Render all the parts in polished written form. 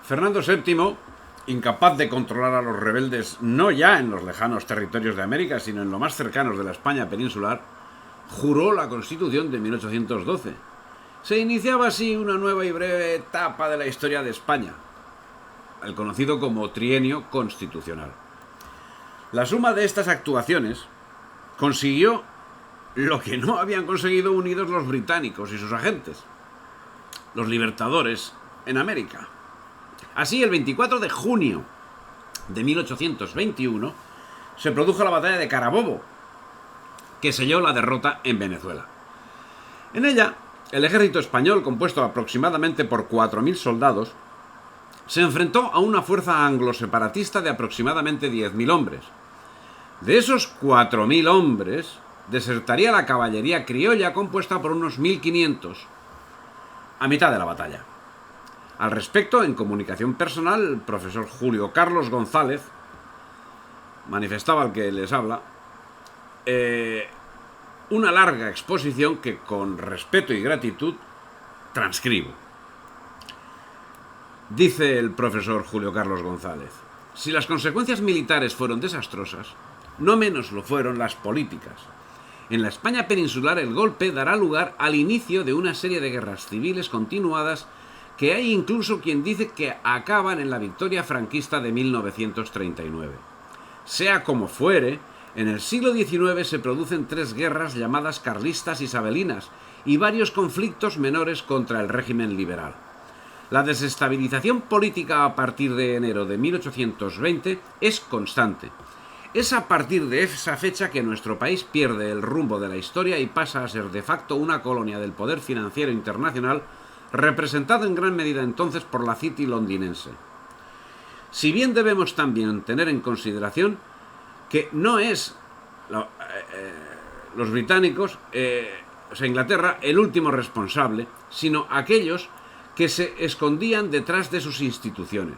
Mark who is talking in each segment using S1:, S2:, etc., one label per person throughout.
S1: Fernando VII, incapaz de controlar a los rebeldes no ya en los lejanos territorios de América, sino en lo más cercanos de la España peninsular, juró la Constitución de 1812. Se iniciaba así una nueva y breve etapa de la historia de España, el conocido como Trienio Constitucional. La suma de estas actuaciones consiguió lo que no habían conseguido unidos los británicos y sus agentes, los libertadores en América. Así, el 24 de junio de 1821 se produjo la batalla de Carabobo, que selló la derrota en Venezuela. En ella, el ejército español, compuesto aproximadamente por 4.000 soldados, se enfrentó a una fuerza anglo-separatista de aproximadamente 10.000 hombres. De esos 4.000 hombres, desertaría la caballería criolla compuesta por unos 1.500 a mitad de la batalla. Al respecto, en comunicación personal, el profesor Julio Carlos González manifestaba al que les habla una larga exposición que con respeto y gratitud transcribo. Dice el profesor Julio Carlos González: si las consecuencias militares fueron desastrosas, no menos lo fueron las políticas. En la España peninsular el golpe dará lugar al inicio de una serie de guerras civiles continuadas que hay incluso quien dice que acaban en la victoria franquista de 1939. Sea como fuere, en el siglo XIX se producen 3 guerras llamadas carlistas isabelinas y varios conflictos menores contra el régimen liberal. La desestabilización política a partir de enero de 1820 es constante. Es a partir de esa fecha que nuestro país pierde el rumbo de la historia y pasa a ser de facto una colonia del poder financiero internacional, representado en gran medida entonces por la City londinense. Si bien debemos también tener en consideración que no es los británicos, Inglaterra, el último responsable, sino aquellos que se escondían detrás de sus instituciones.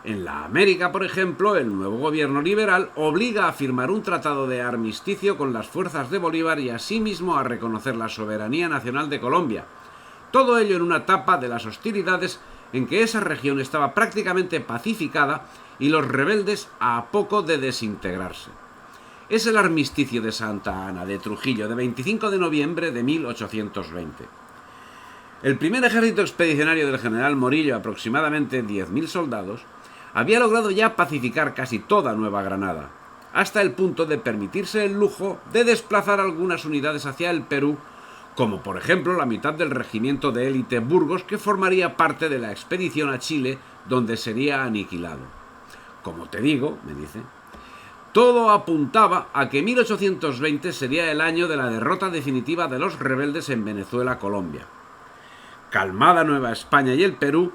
S1: En la América, por ejemplo, el nuevo gobierno liberal obliga a firmar un tratado de armisticio con las fuerzas de Bolívar y asimismo a reconocer la soberanía nacional de Colombia. Todo ello en una etapa de las hostilidades en que esa región estaba prácticamente pacificada y los rebeldes a poco de desintegrarse. Es el armisticio de Santa Ana de Trujillo de 25 de noviembre de 1820. El primer ejército expedicionario del general Morillo, aproximadamente 10.000 soldados, había logrado ya pacificar casi toda Nueva Granada, hasta el punto de permitirse el lujo de desplazar algunas unidades hacia el Perú, como por ejemplo la mitad del regimiento de élite Burgos, que formaría parte de la expedición a Chile, donde sería aniquilado. Como te digo, me dice, todo apuntaba a que 1820 sería el año de la derrota definitiva de los rebeldes en Venezuela-Colombia. Calmada Nueva España y el Perú,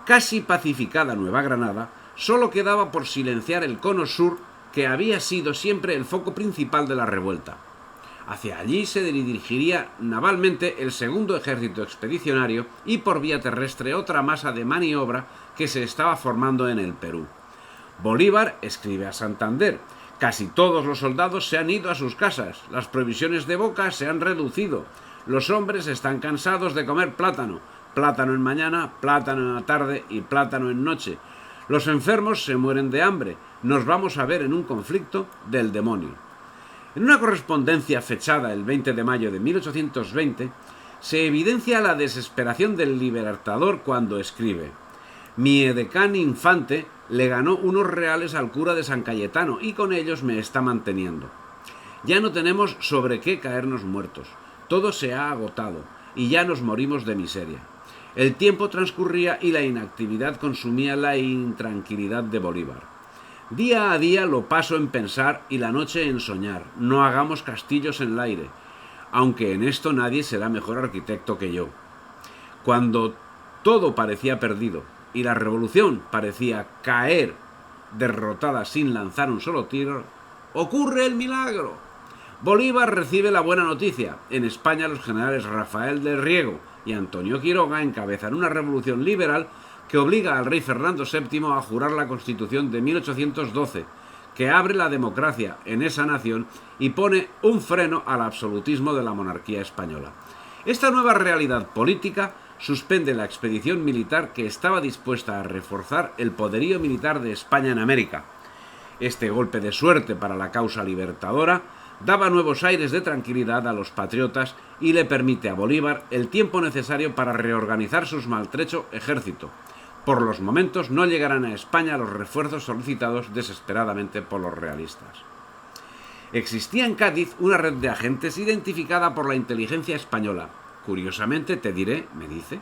S1: casi pacificada Nueva Granada, solo quedaba por silenciar el cono sur, que había sido siempre el foco principal de la revuelta. Hacia allí se dirigiría navalmente el segundo ejército expedicionario y por vía terrestre otra masa de maniobra que se estaba formando en el Perú. Bolívar escribe a Santander: casi todos los soldados se han ido a sus casas, las provisiones de boca se han reducido, los hombres están cansados de comer plátano, plátano en mañana, plátano en la tarde y plátano en noche. Los enfermos se mueren de hambre, nos vamos a ver en un conflicto del demonio. En una correspondencia fechada el 20 de mayo de 1820, se evidencia la desesperación del libertador cuando escribe: mi edecán infante le ganó unos reales al cura de San Cayetano y con ellos me está manteniendo. Ya no tenemos sobre qué caernos muertos, todo se ha agotado y ya nos morimos de miseria. El tiempo transcurría y la inactividad consumía la intranquilidad de Bolívar. Día a día lo paso en pensar y la noche en soñar. No hagamos castillos en el aire, aunque en esto nadie será mejor arquitecto que yo. Cuando todo parecía perdido y la revolución parecía caer derrotada sin lanzar un solo tiro, ocurre el milagro. Bolívar recibe la buena noticia. En España los generales Rafael del Riego y Antonio Quiroga encabezan una revolución liberal que obliga al rey Fernando VII a jurar la Constitución de 1812, que abre la democracia en esa nación y pone un freno al absolutismo de la monarquía española. Esta nueva realidad política suspende la expedición militar que estaba dispuesta a reforzar el poderío militar de España en América. Este golpe de suerte para la causa libertadora daba nuevos aires de tranquilidad a los patriotas y le permite a Bolívar el tiempo necesario para reorganizar su maltrecho ejército. Por los momentos no llegarán a España los refuerzos solicitados desesperadamente por los realistas. Existía en Cádiz una red de agentes identificada por la inteligencia española. Curiosamente, te diré, me dice,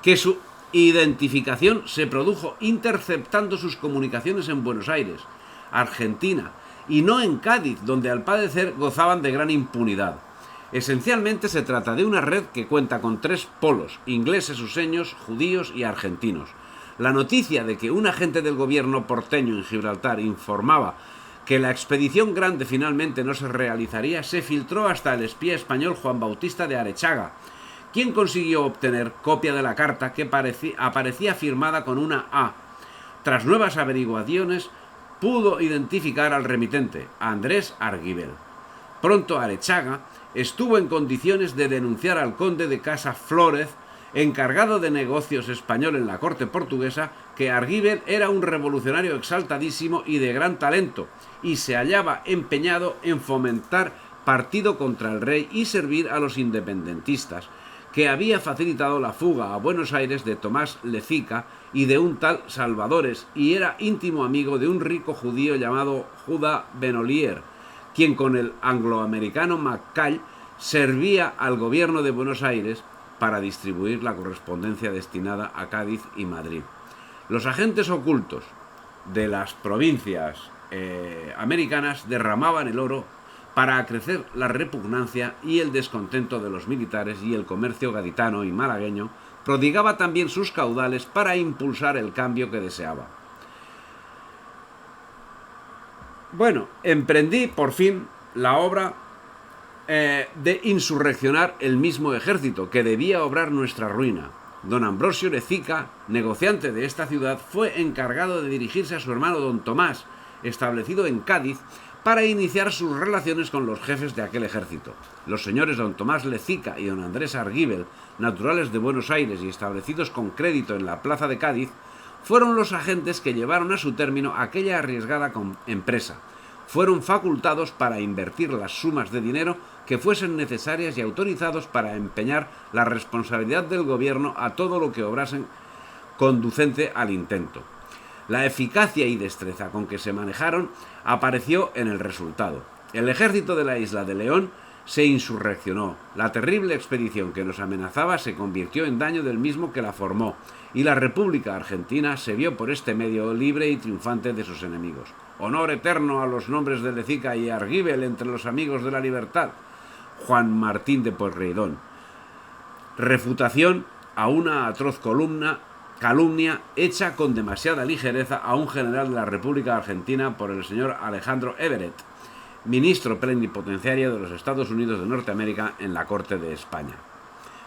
S1: que su identificación se produjo interceptando sus comunicaciones en Buenos Aires, Argentina, y no en Cádiz, donde al parecer gozaban de gran impunidad. Esencialmente se trata de una red que cuenta con 3 polos, ingleses, useños, judíos y argentinos. La noticia de que un agente del gobierno porteño en Gibraltar informaba que la expedición grande finalmente no se realizaría se filtró hasta el espía español Juan Bautista de Arechaga, quien consiguió obtener copia de la carta que aparecía firmada con una A. Tras nuevas averiguaciones, pudo identificar al remitente, Andrés Argüelles. Pronto Arechaga estuvo en condiciones de denunciar al conde de Casa Flórez, encargado de negocios español en la corte portuguesa, que Argüelles era un revolucionario exaltadísimo y de gran talento, y se hallaba empeñado en fomentar partido contra el rey y servir a los independentistas, que había facilitado la fuga a Buenos Aires de Tomás Lezica y de un tal Salvadores, y era íntimo amigo de un rico judío llamado Judá Benolier, quien con el angloamericano Mackay servía al gobierno de Buenos Aires para distribuir la correspondencia destinada a Cádiz y Madrid. Los agentes ocultos de las provincias americanas derramaban el oro para acrecer la repugnancia y el descontento de los militares, y el comercio gaditano y malagueño prodigaba también sus caudales para impulsar el cambio que deseaba. Bueno, emprendí por fin la obra de insurreccionar el mismo ejército que debía obrar nuestra ruina. Don Ambrosio Lezica, negociante de esta ciudad, fue encargado de dirigirse a su hermano don Tomás, establecido en Cádiz, para iniciar sus relaciones con los jefes de aquel ejército. Los señores don Tomás Lezica y don Andrés Argüelles, naturales de Buenos Aires y establecidos con crédito en la plaza de Cádiz, fueron los agentes que llevaron a su término aquella arriesgada empresa. Fueron facultados para invertir las sumas de dinero que fuesen necesarias y autorizados para empeñar la responsabilidad del gobierno a todo lo que obrasen conducente al intento. La eficacia y destreza con que se manejaron apareció en el resultado. El ejército de la isla de León se insurreccionó. La terrible expedición que nos amenazaba se convirtió en daño del mismo que la formó, y la República Argentina se vio por este medio libre y triunfante de sus enemigos. Honor eterno a los nombres de Lezica y Argüelles entre los amigos de la libertad. Juan Martín de Pueyrredón. Refutación a una atroz calumnia hecha con demasiada ligereza a un general de la República Argentina por el señor Alejandro Everett, ministro plenipotenciario de los Estados Unidos de Norteamérica en la corte de España.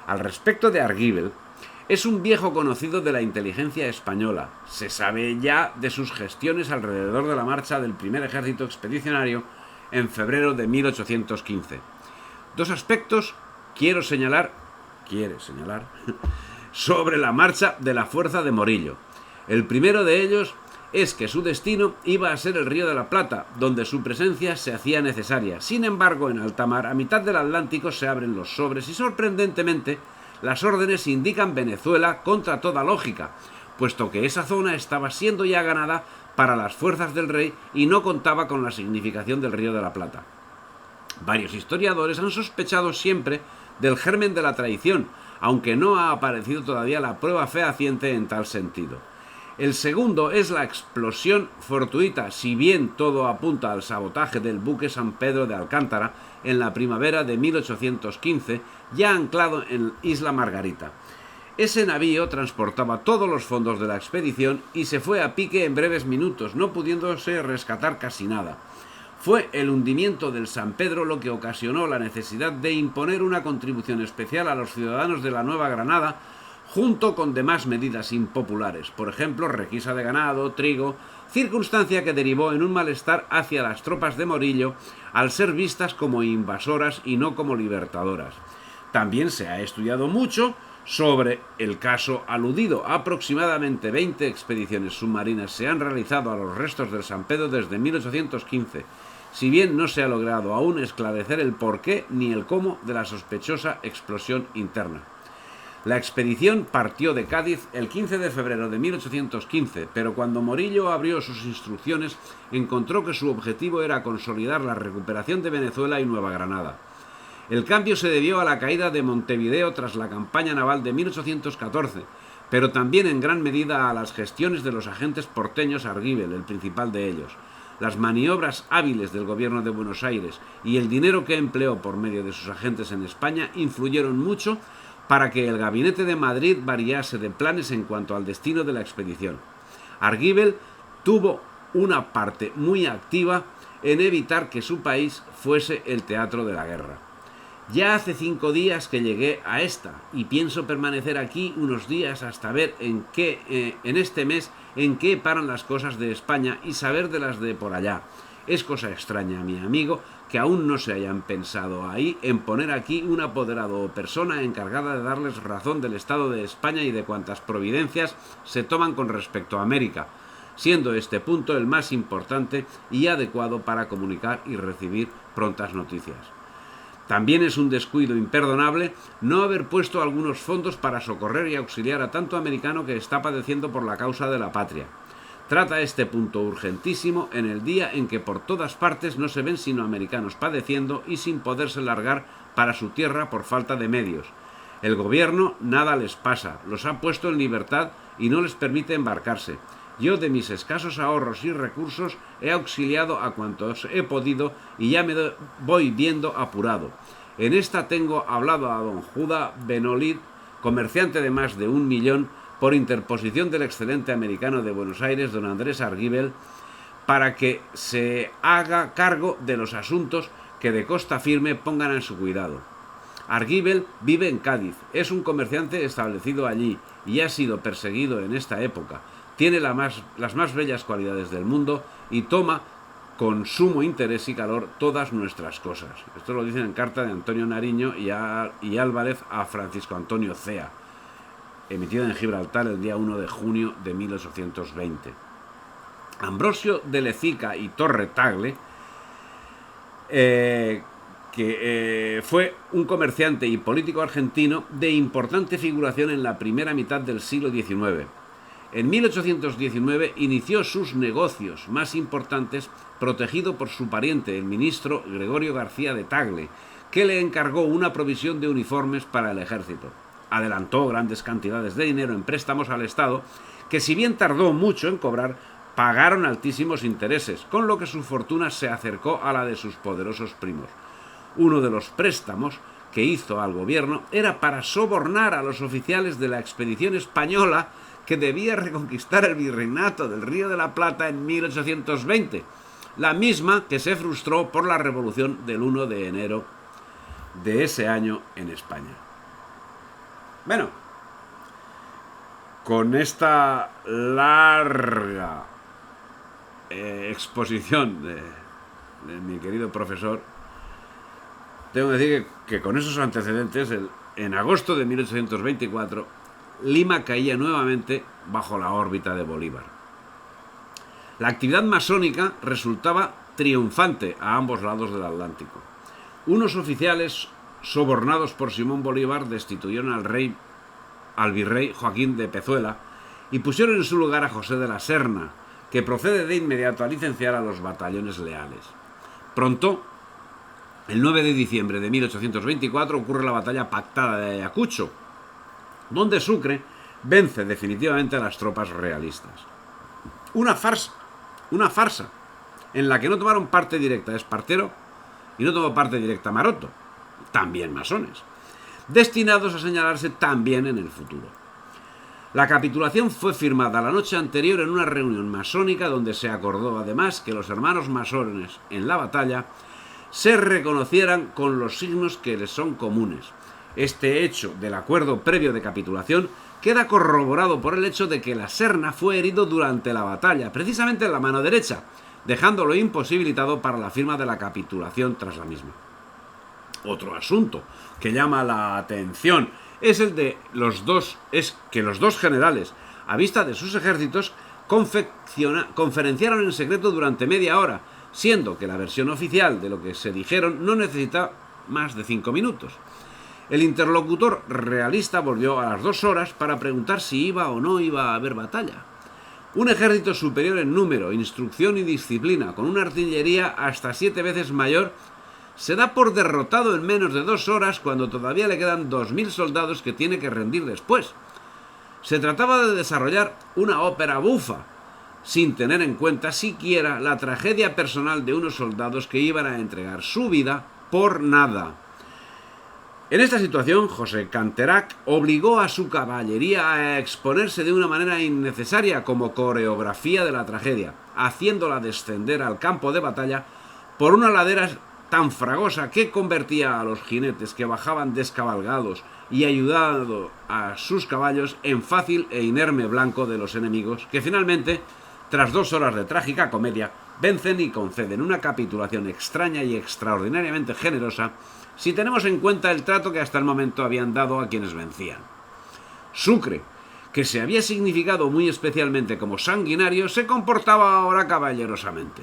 S1: Al respecto de Argüelles, es un viejo conocido de la inteligencia española. Se sabe ya de sus gestiones alrededor de la marcha del primer ejército expedicionario en febrero de 1815. 2 aspectos quiere señalar sobre la marcha de la fuerza de Morillo. El primero de ellos es que su destino iba a ser el Río de la Plata, donde su presencia se hacía necesaria. Sin embargo, en alta mar, a mitad del Atlántico, se abren los sobres y, sorprendentemente, las órdenes indican Venezuela contra toda lógica, puesto que esa zona estaba siendo ya ganada para las fuerzas del rey y no contaba con la significación del Río de la Plata. Varios historiadores han sospechado siempre del germen de la traición, aunque no ha aparecido todavía la prueba fehaciente en tal sentido. El segundo es la explosión fortuita, si bien todo apunta al sabotaje del buque San Pedro de Alcántara en la primavera de 1815, ya anclado en Isla Margarita. Ese navío transportaba todos los fondos de la expedición y se fue a pique en breves minutos, no pudiéndose rescatar casi nada. Fue el hundimiento del San Pedro lo que ocasionó la necesidad de imponer una contribución especial a los ciudadanos de la Nueva Granada, junto con demás medidas impopulares, por ejemplo, requisa de ganado, trigo, circunstancia que derivó en un malestar hacia las tropas de Morillo al ser vistas como invasoras y no como libertadoras. También se ha estudiado mucho Sobre el caso aludido, aproximadamente 20 expediciones submarinas se han realizado a los restos del San Pedro desde 1815, si bien no se ha logrado aún esclarecer el porqué ni el cómo de la sospechosa explosión interna. La expedición partió de Cádiz el 15 de febrero de 1815, pero cuando Morillo abrió sus instrucciones encontró que su objetivo era consolidar la recuperación de Venezuela y Nueva Granada. El cambio se debió a la caída de Montevideo tras la campaña naval de 1814, pero también en gran medida a las gestiones de los agentes porteños Argüelles, el principal de ellos. Las maniobras hábiles del gobierno de Buenos Aires y el dinero que empleó por medio de sus agentes en España influyeron mucho para que el gabinete de Madrid variase de planes en cuanto al destino de la expedición. Argüelles tuvo una parte muy activa en evitar que su país fuese el teatro de la guerra. Ya hace 5 días que llegué a esta y pienso permanecer aquí unos días hasta ver en este mes en qué paran las cosas de España y saber de las de por allá. Es cosa extraña, mi amigo, que aún no se hayan pensado ahí en poner aquí un apoderado o persona encargada de darles razón del estado de España y de cuantas providencias se toman con respecto a América, siendo este punto el más importante y adecuado para comunicar y recibir prontas noticias. También es un descuido imperdonable no haber puesto algunos fondos para socorrer y auxiliar a tanto americano que está padeciendo por la causa de la patria. Trata este punto urgentísimo en el día en que por todas partes no se ven sino americanos padeciendo y sin poderse largar para su tierra por falta de medios. El gobierno nada les pasa, los ha puesto en libertad y no les permite embarcarse. Yo de mis escasos ahorros y recursos he auxiliado a cuantos he podido y ya me voy viendo apurado. En esta tengo hablado a don Judá Benolid, comerciante de más de 1 millón, por interposición del excelente americano de Buenos Aires, don Andrés Argüelles, para que se haga cargo de los asuntos que de costa firme pongan en su cuidado. Argüelles vive en Cádiz, es un comerciante establecido allí y ha sido perseguido en esta época. Tiene las más bellas cualidades del mundo y toma con sumo interés y calor todas nuestras cosas. Esto lo dicen en carta de Antonio Nariño y Álvarez a Francisco Antonio Cea, emitida en Gibraltar el día 1 de junio de 1820. Ambrosio de Lezica y Torre Tagle, fue un comerciante y político argentino de importante figuración en la primera mitad del siglo XIX. En 1819 inició sus negocios más importantes protegido por su pariente, el ministro Gregorio García de Tagle, que le encargó una provisión de uniformes para el ejército. Adelantó grandes cantidades de dinero en préstamos al Estado, que si bien tardó mucho en cobrar, pagaron altísimos intereses, con lo que su fortuna se acercó a la de sus poderosos primos. Uno de los préstamos que hizo al gobierno era para sobornar a los oficiales de la expedición española que debía reconquistar el virreinato del Río de la Plata en 1820, la misma que se frustró por la revolución del 1 de enero de ese año en España. Bueno, con esta larga exposición de mi querido profesor, tengo que decir que con esos antecedentes, en agosto de 1824, Lima caía nuevamente bajo la órbita de Bolívar. La actividad masónica resultaba triunfante a ambos lados del Atlántico. Unos oficiales sobornados por Simón Bolívar destituyeron al virrey Joaquín de Pezuela y pusieron en su lugar a José de la Serna, que procede de inmediato a licenciar a los batallones leales. Pronto, el 9 de diciembre de 1824, ocurre la batalla pactada de Ayacucho, donde Sucre vence definitivamente a las tropas realistas. Una farsa, en la que no tomaron parte directa Espartero y no tomó parte directa Maroto, también masones, destinados a señalarse también en el futuro. La capitulación fue firmada la noche anterior en una reunión masónica donde se acordó además que los hermanos masones en la batalla se reconocieran con los signos que les son comunes. Este hecho del acuerdo previo de capitulación queda corroborado por el hecho de que la Serna fue herido durante la batalla, precisamente en la mano derecha, dejándolo imposibilitado para la firma de la capitulación tras la misma. Otro asunto que llama la atención es el de que los dos generales, a vista de sus ejércitos, conferenciaron en secreto durante media hora, siendo que la versión oficial de lo que se dijeron no necesita más de 5 minutos. El interlocutor realista volvió a las 2 horas para preguntar si iba o no iba a haber batalla. Un ejército superior en número, instrucción y disciplina, con una artillería hasta 7 veces mayor, se da por derrotado en menos de 2 horas cuando todavía le quedan 2000 soldados que tiene que rendir después. Se trataba de desarrollar una ópera bufa, sin tener en cuenta siquiera la tragedia personal de unos soldados que iban a entregar su vida por nada. En esta situación, José Canterac obligó a su caballería a exponerse de una manera innecesaria como coreografía de la tragedia, haciéndola descender al campo de batalla por una ladera tan fragosa que convertía a los jinetes que bajaban descabalgados y ayudando a sus caballos en fácil e inerme blanco de los enemigos, que finalmente, tras 2 horas de trágica comedia, vencen y conceden una capitulación extraña y extraordinariamente generosa si tenemos en cuenta el trato que hasta el momento habían dado a quienes vencían. Sucre, que se había significado muy especialmente como sanguinario, se comportaba ahora caballerosamente.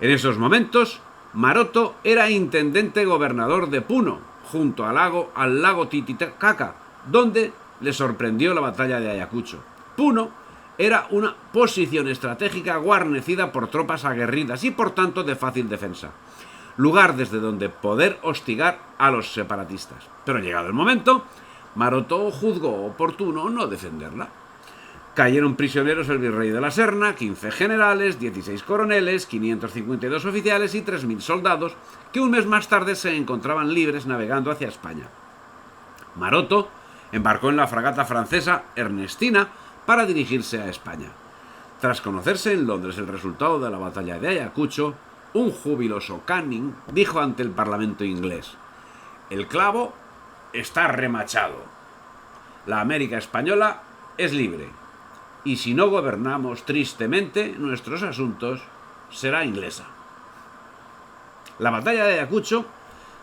S1: En esos momentos, Maroto era intendente gobernador de Puno, junto al lago Titicaca, donde le sorprendió la batalla de Ayacucho. Puno era una posición estratégica guarnecida por tropas aguerridas y por tanto de fácil defensa, lugar desde donde poder hostigar a los separatistas. Pero llegado el momento, Maroto juzgó oportuno no defenderla. Cayeron prisioneros el virrey de la Serna, 15 generales, 16 coroneles, 552 oficiales y 3000 soldados, que un mes más tarde se encontraban libres navegando hacia España. Maroto embarcó en la fragata francesa Ernestina para dirigirse a España. Tras conocerse en Londres el resultado de la batalla de Ayacucho, un jubiloso Canning dijo ante el Parlamento inglés: «El clavo está remachado. La América española es libre. Y si no gobernamos tristemente nuestros asuntos, será inglesa». La batalla de Ayacucho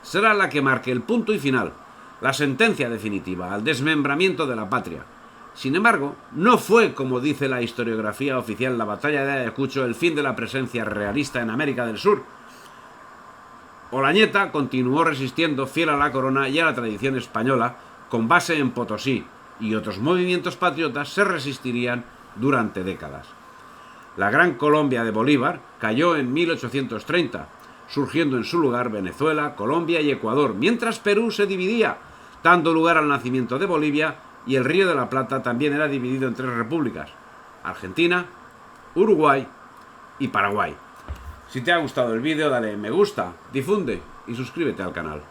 S1: será la que marque el punto y final, la sentencia definitiva al desmembramiento de la patria. Sin embargo, no fue, como dice la historiografía oficial, la batalla de Ayacucho el fin de la presencia realista en América del Sur. Olañeta continuó resistiendo fiel a la corona y a la tradición española, con base en Potosí, y otros movimientos patriotas se resistirían durante décadas. La Gran Colombia de Bolívar cayó en 1830, surgiendo en su lugar Venezuela, Colombia y Ecuador, mientras Perú se dividía, dando lugar al nacimiento de Bolivia, y el Río de la Plata también era dividido en 3 repúblicas: Argentina, Uruguay y Paraguay. Si te ha gustado el vídeo, dale me gusta, difunde y suscríbete al canal.